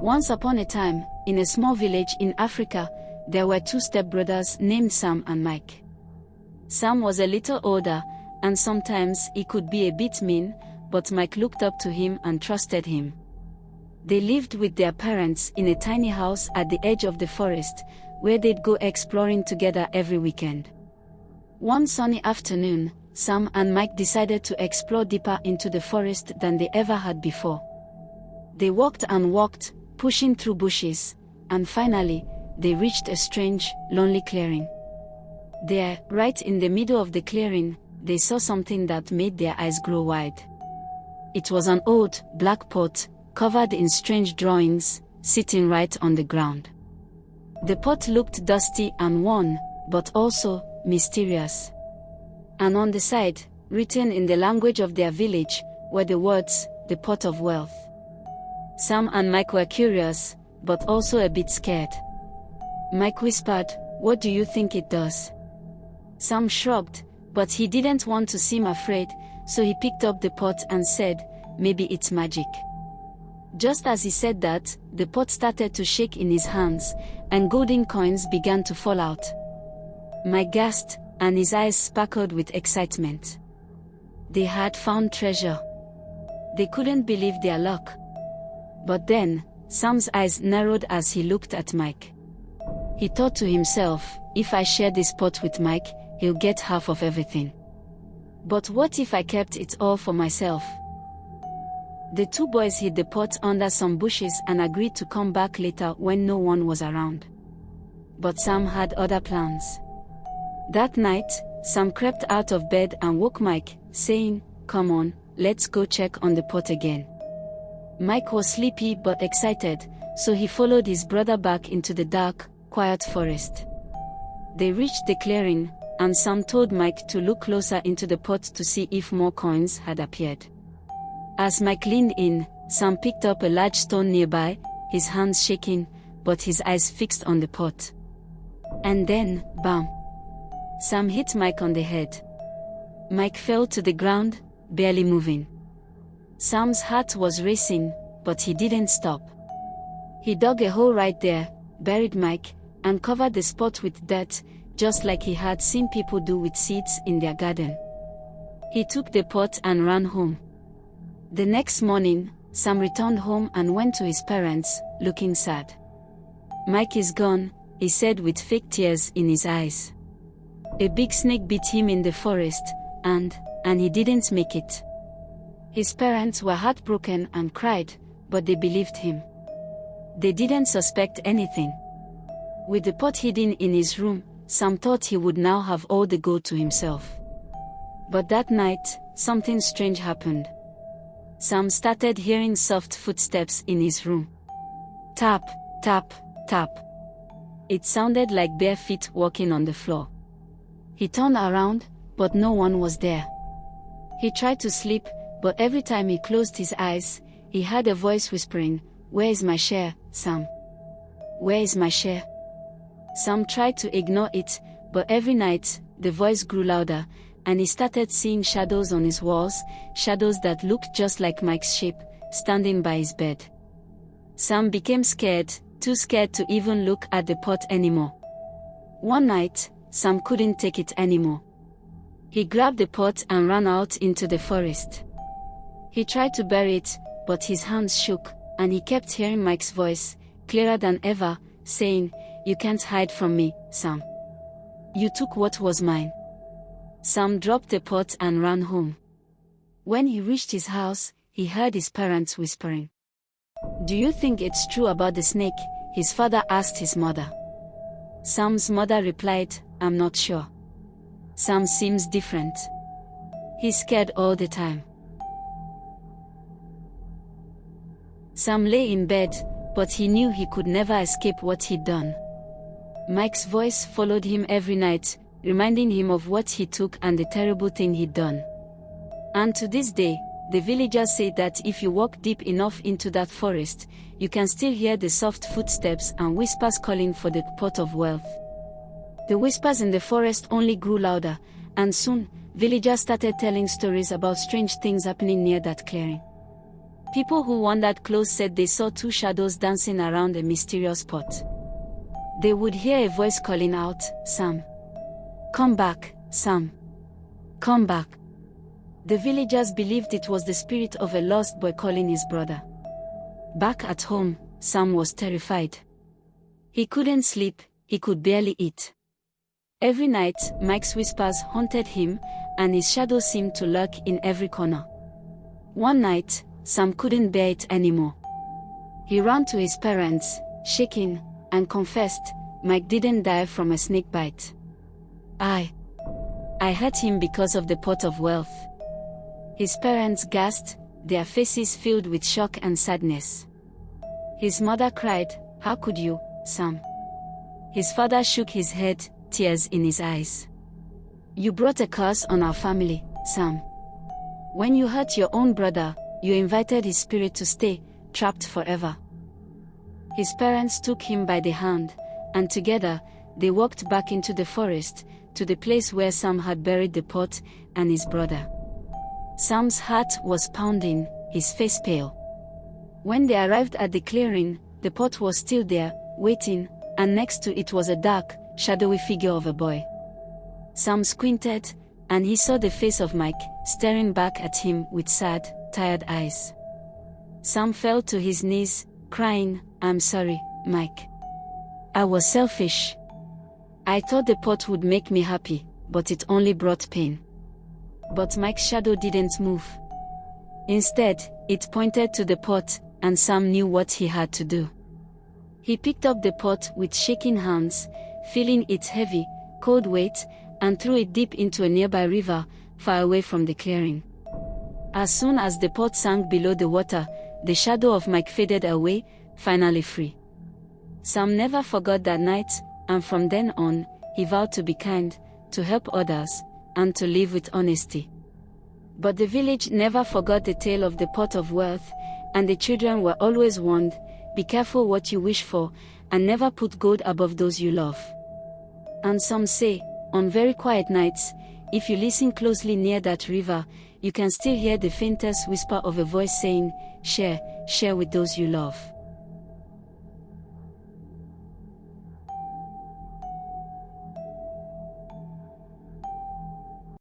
Once upon a time, in a small village in Africa, there were two stepbrothers named Sam and Mike. Sam was a little older, and sometimes he could be a bit mean, but Mike looked up to him and trusted him. They lived with their parents in a tiny house at the edge of the forest, where they'd go exploring together every weekend. One sunny afternoon, Sam and Mike decided to explore deeper into the forest than they ever had before. They walked and walked, pushing through bushes, and finally, they reached a strange, lonely clearing. There, right in the middle of the clearing, they saw something that made their eyes grow wide. It was an old, black pot, covered in strange drawings, sitting right on the ground. The pot looked dusty and worn, but also mysterious. And on the side, written in the language of their village, were the words, "The Pot of Wealth." Sam and Mike were curious, but also a bit scared. Mike whispered, "What do you think it does?" Sam shrugged, but he didn't want to seem afraid, so he picked up the pot and said, "Maybe it's magic." Just as he said that, the pot started to shake in his hands, and golden coins began to fall out. Mike gasped, and his eyes sparkled with excitement. They had found treasure. They couldn't believe their luck. But then, Sam's eyes narrowed as he looked at Mike. He thought to himself, if I share this pot with Mike, he'll get half of everything. But what if I kept it all for myself? The two boys hid the pot under some bushes and agreed to come back later when no one was around. But Sam had other plans. That night, Sam crept out of bed and woke Mike, saying, "Come on, let's go check on the pot again." Mike was sleepy but excited, so he followed his brother back into the dark, quiet forest. They reached the clearing, and Sam told Mike to look closer into the pot to see if more coins had appeared. As Mike leaned in, Sam picked up a large stone nearby, his hands shaking, but his eyes fixed on the pot. And then, bam! Sam hit Mike on the head. Mike fell to the ground, barely moving. Sam's heart was racing, but he didn't stop. He dug a hole right there, buried Mike, and covered the spot with dirt, just like he had seen people do with seeds in their garden. He took the pot and ran home. The next morning, Sam returned home and went to his parents, looking sad. "Mike is gone," he said with fake tears in his eyes. "A big snake bit him in the forest, and he didn't make it." His parents were heartbroken and cried, but they believed him. They didn't suspect anything. With the pot hidden in his room, Sam thought he would now have all the gold to himself. But that night, something strange happened. Sam started hearing soft footsteps in his room. Tap, tap, tap. It sounded like bare feet walking on the floor. He turned around, but no one was there. He tried to sleep, but every time he closed his eyes, he heard a voice whispering, "Where is my share, Sam? Where is my share?" Sam tried to ignore it, but every night, the voice grew louder, and he started seeing shadows on his walls, shadows that looked just like Mike's shape, standing by his bed. Sam became scared, too scared to even look at the pot anymore. One night, Sam couldn't take it anymore. He grabbed the pot and ran out into the forest. He tried to bury it, but his hands shook, and he kept hearing Mike's voice, clearer than ever, saying, "You can't hide from me, Sam. You took what was mine." Sam dropped the pot and ran home. When he reached his house, he heard his parents whispering. "Do you think it's true about the snake?" his father asked his mother. Sam's mother replied, "I'm not sure. Sam seems different. He's scared all the time." Sam lay in bed, but he knew he could never escape what he'd done. Mike's voice followed him every night, reminding him of what he took and the terrible thing he'd done. And to this day, the villagers say that if you walk deep enough into that forest, you can still hear the soft footsteps and whispers calling for the pot of wealth. The whispers in the forest only grew louder, and soon, villagers started telling stories about strange things happening near that clearing. People who wandered close said they saw two shadows dancing around a mysterious pot. They would hear a voice calling out, "Sam. Come back, Sam. Come back." The villagers believed it was the spirit of a lost boy calling his brother. Back at home, Sam was terrified. He couldn't sleep, he could barely eat. Every night, Mike's whispers haunted him, and his shadow seemed to lurk in every corner. One night, Sam couldn't bear it anymore. He ran to his parents, shaking, and confessed, "Mike didn't die from a snake bite. I hurt him because of the pot of wealth." His parents gasped, their faces filled with shock and sadness. His mother cried, "How could you, Sam?" His father shook his head, tears in his eyes. "You brought a curse on our family, Sam. When you hurt your own brother, you invited his spirit to stay, trapped forever." His parents took him by the hand, and together, they walked back into the forest, to the place where Sam had buried the pot and his brother. Sam's heart was pounding, his face pale. When they arrived at the clearing, the pot was still there, waiting, and next to it was a dark, shadowy figure of a boy. Sam squinted, and he saw the face of Mike, staring back at him with sad, tired eyes. Sam fell to his knees, crying, "I'm sorry, Mike. I was selfish. I thought the pot would make me happy, but it only brought pain." But Mike's shadow didn't move. Instead, it pointed to the pot, and Sam knew what he had to do. He picked up the pot with shaking hands, feeling its heavy, cold weight, and threw it deep into a nearby river, far away from the clearing. As soon as the pot sank below the water, the shadow of Mike faded away, finally free. Sam never forgot that night, and from then on, he vowed to be kind, to help others, and to live with honesty. But the village never forgot the tale of the pot of wealth, and the children were always warned, "Be careful what you wish for, and never put gold above those you love." And some say, on very quiet nights, if you listen closely near that river, you can still hear the faintest whisper of a voice saying, "Share, share with those you love."